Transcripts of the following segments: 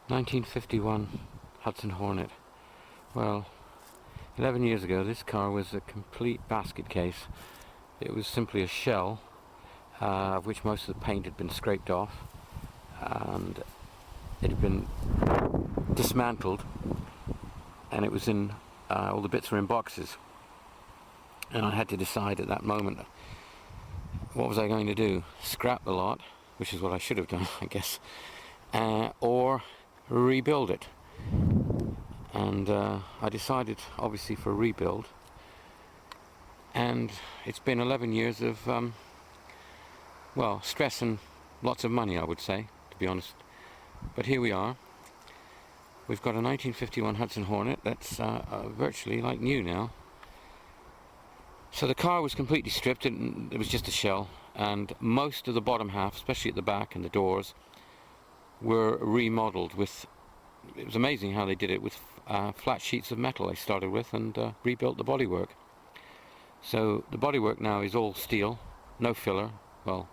1951 Hudson Hornet. Well, 11 years ago this car was a complete basket case. It was simply a shell of which most of the paint had been scraped off, and it had been dismantled, and it was in all the bits were in boxes, and I had to decide at that moment, what was I going to do? Scrap the lot, which is what I should have done, I guess, or rebuild it. And I decided obviously for a rebuild, and it's been 11 years of well, stress and lots of money, I would say, to be honest. But here we are. We've got a 1951 Hudson Hornet that's virtually like new now. So the car was completely stripped, and it was just a shell, and most of the bottom half, especially at the back and the doors, were remodeled with, it was amazing how they did it, with flat sheets of metal they started with, and rebuilt the bodywork. So the bodywork now is all steel, no filler, well,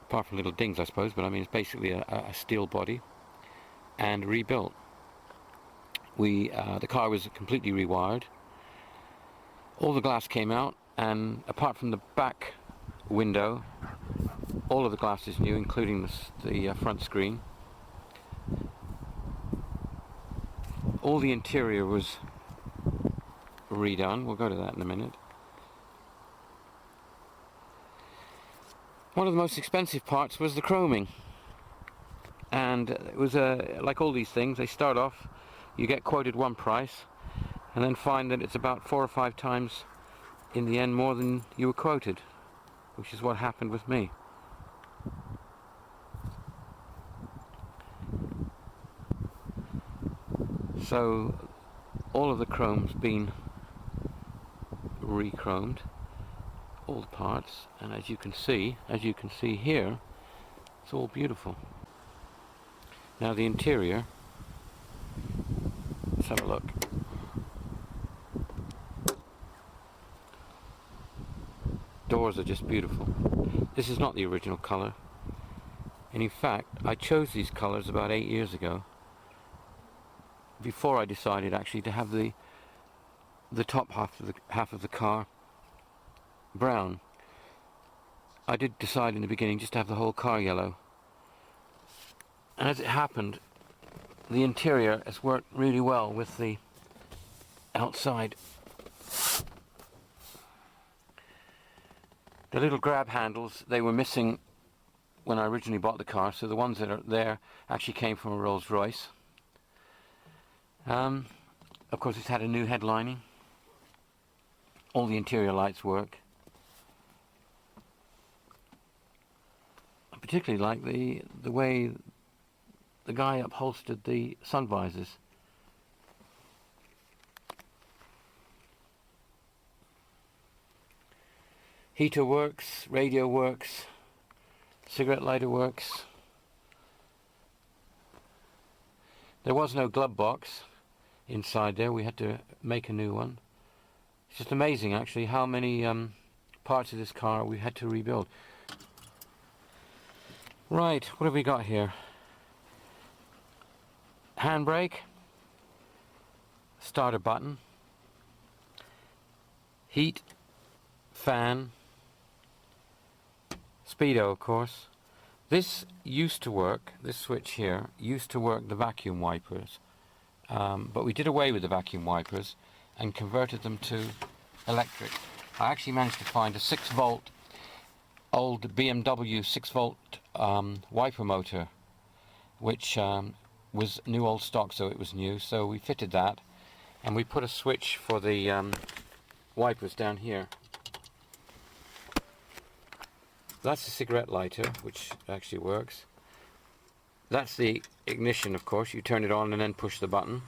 apart from little dings I suppose, but I mean it's basically a steel body, and rebuilt. The car was completely rewired. All the glass came out, and apart from the back window, all of the glass is new, including the front screen. All the interior was redone. We'll go to that in a minute. One of the most expensive parts was the chroming, and it was like all these things, they start off, you get quoted one price, and then find that it's about 4 or 5 times in the end more than you were quoted, which is what happened with me. So all of the chrome's been re-chromed, all the parts, and as you can see here, it's all beautiful. Now the interior, let's have a look. Doors are just beautiful. This is not the original color, and in fact I chose these colors about 8 years ago, before I decided actually to have the top half of the car brown. I did decide in the beginning just to have the whole car yellow, and as it happened, the interior has worked really well with the outside. The little grab handles, they were missing when I originally bought the car, so the ones that are there actually came from a Rolls-Royce. Of course it's had a new headlining. All the interior lights work. I particularly like the way the guy upholstered the sun visors. Heater works, radio works, cigarette lighter works. There was no glove box inside there, we had to make a new one. It's just amazing actually how many parts of this car we had to rebuild. Right, what have we got here? Handbrake, starter button, heat, fan, speedo of course. This used to work, this switch here, used to work the vacuum wipers, but we did away with the vacuum wipers and converted them to electric. I actually managed to find a 6-volt old BMW 6-volt wiper motor, which was new old stock, so it was new, so we fitted that, and we put a switch for the wipers down here. That's the cigarette lighter, which actually works. That's the ignition, of course. You turn it on and then push the button.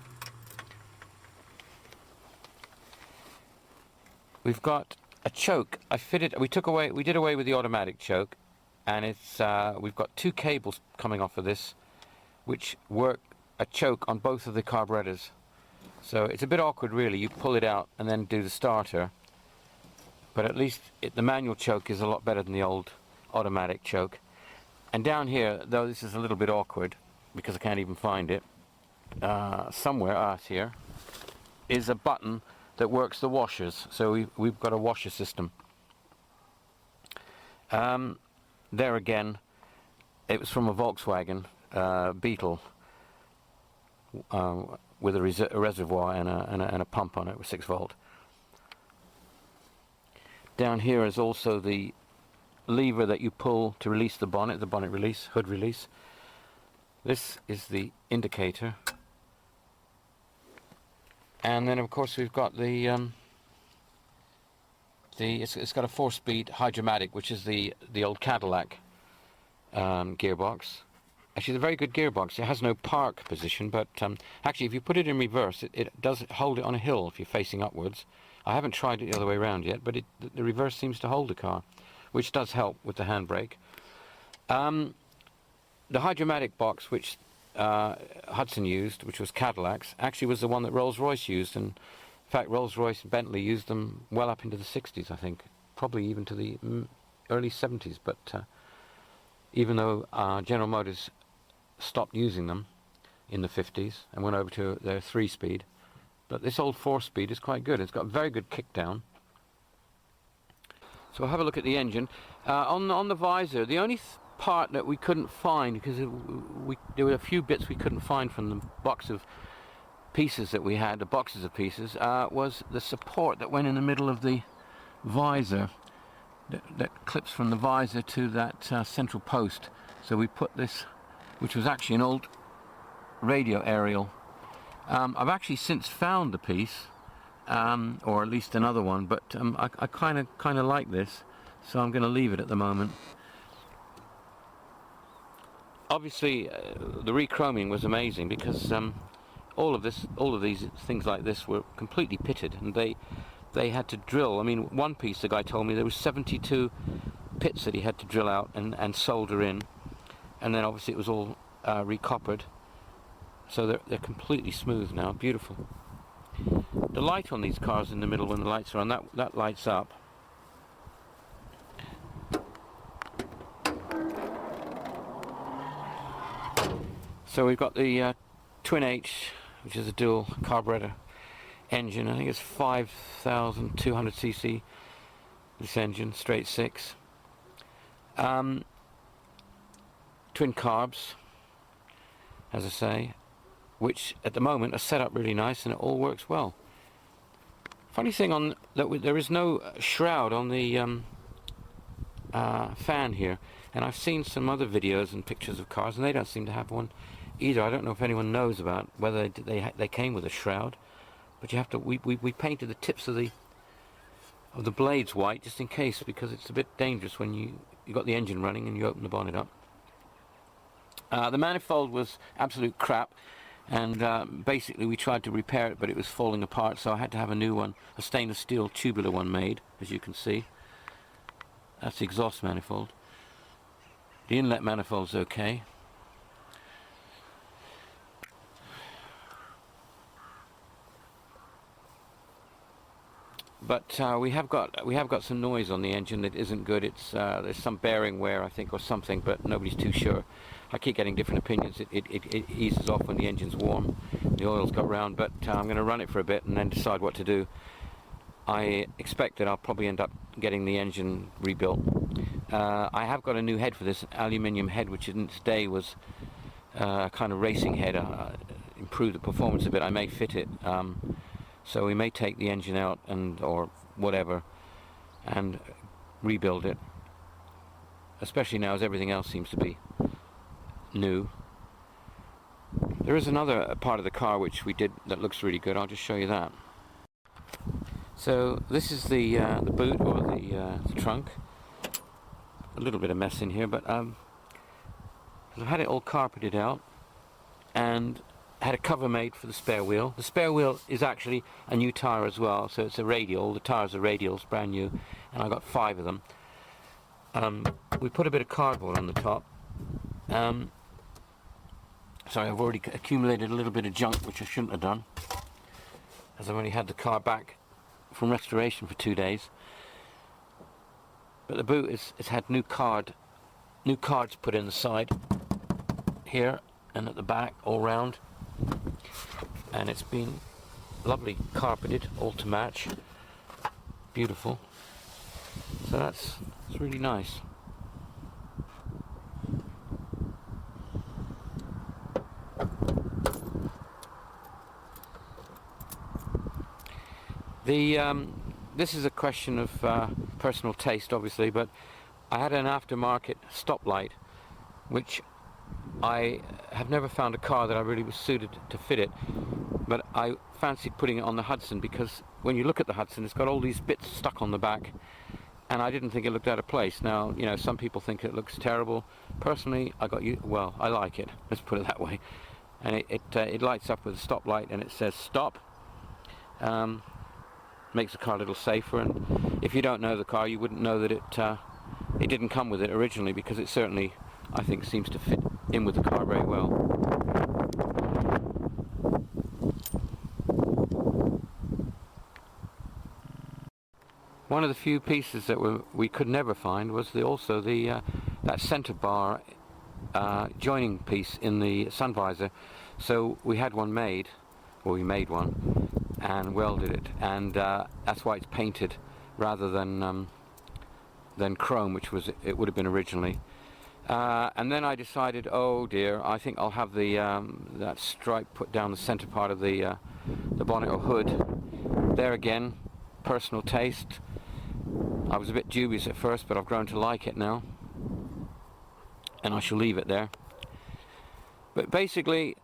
We've got a choke. We did away with the automatic choke, and it's we've got 2 cables coming off of this, which work a choke on both of the carburetors. So it's a bit awkward really. You pull it out and then do the starter, but at least the manual choke is a lot better than the old automatic choke. And down here, though this is a little bit awkward, because I can't even find it, somewhere out here, is a button that works the washers. So we've got a washer system. There again, it was from a Volkswagen Beetle with a reservoir and a pump on it with 6 volt. Down here is also the lever that you pull to release the bonnet release, hood release. This is the indicator. And then of course we've got it's got a 4-speed Hydromatic, which is the old Cadillac gearbox. Actually, it's a very good gearbox. It has no park position, but actually if you put it in reverse, it does hold it on a hill if you're facing upwards. I haven't tried it the other way around yet, but the reverse seems to hold the car, which does help with the handbrake. The Hydromatic box, which Hudson used, which was Cadillac's, actually was the one that Rolls-Royce used, and in fact Rolls-Royce and Bentley used them well up into the 60s, I think, probably even to the early 70s, but even though General Motors stopped using them in the 50s and went over to their 3-speed, but this old 4-speed is quite good. It's got very good kick down. So we'll have a look at the engine. On the visor, the only part that we couldn't find, because there were a few bits we couldn't find from the box of pieces that we had, the boxes of pieces, was the support that went in the middle of the visor, that clips from the visor to that central post. So we put this, which was actually an old radio aerial. I've actually since found the piece, or at least another one, but I kind of like this, so I'm going to leave it at the moment. Obviously, the rechroming was amazing, because all of these things like this were completely pitted, and they had to drill. I mean, one piece, the guy told me there was 72 pits that he had to drill out and solder in, and then obviously it was all recoppered. So they're completely smooth now, beautiful. The light on these cars in the middle, when the lights are on, that lights up. So we've got the Twin H, which is a dual carburetor engine. I think it's 5,200 cc, this engine, straight 6. Twin carbs, as I say, which at the moment are set up really nice, and it all works well. Funny thing on that, there is no shroud on the fan here, and I've seen some other videos and pictures of cars, and they don't seem to have one either. I don't know if anyone knows about whether they came with a shroud, but you have to. We painted the tips of the blades white just in case, because it's a bit dangerous when you got the engine running and you open the bonnet up. The manifold was absolute crap, and basically we tried to repair it, but it was falling apart, so I had to have a new one, a stainless steel tubular one made, as you can see. That's the exhaust manifold. The inlet manifold's okay. But we have got some noise on the engine that isn't good. It's there's some bearing wear, I think, or something, but nobody's too sure. I keep getting different opinions. It eases off when the engine's warm, the oil's got round, but I'm going to run it for a bit and then decide what to do. I expect that I'll probably end up getting the engine rebuilt. I have got a new head for this, aluminium head, which in its day was a kind of racing head. Improved the performance a bit. I may fit it. So we may take the engine out or whatever and rebuild it, especially now as everything else seems to be new. There is another part of the car which we did that looks really good. I'll just show you that. So this is the boot, or the trunk. A little bit of mess in here, but I've had it all carpeted out and had a cover made for the spare wheel. The spare wheel is actually a new tyre as well, so it's a radial. The tyres are radials, brand new, and I got 5 of them. We put a bit of cardboard on the top. Sorry, I've already accumulated a little bit of junk, which I shouldn't have done, as I've only had the car back from restoration for 2 days. But the boot has had new cards put in the side here, and at the back all round, and it's been lovely carpeted, all to match, beautiful. So it's really nice. This is a question of personal taste, obviously, but I had an aftermarket stoplight, which I have never found a car that I really was suited to fit it, but I fancied putting it on the Hudson, because when you look at the Hudson, it's got all these bits stuck on the back, and I didn't think it looked out of place. Now, you know, some people think it looks terrible. Personally, I like it. Let's put it that way. And it lights up with a stoplight, and it says stop. Makes the car a little safer, and if you don't know the car, you wouldn't know that it didn't come with it originally, because it certainly, I think, seems to fit in with the car very well. One of the few pieces that we could never find was that center bar joining piece in the sun visor. So we had one made, or we made one and welded it, and that's why it's painted rather than chrome, which it would have been originally. And then I decided, oh dear, I think I'll have that stripe put down the center part of the bonnet or hood. There again, personal taste. I was a bit dubious at first, but I've grown to like it now, and I shall leave it there. But basically,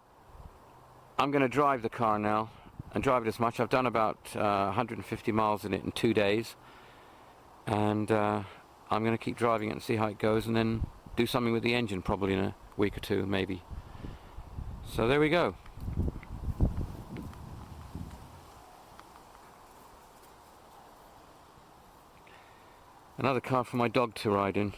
I'm going to drive the car now, and drive it as much. I've done about 150 miles in it in 2 days, and I'm going to keep driving it and see how it goes, and then do something with the engine probably in a week or two, maybe. So there we go. Another car for my dog to ride in.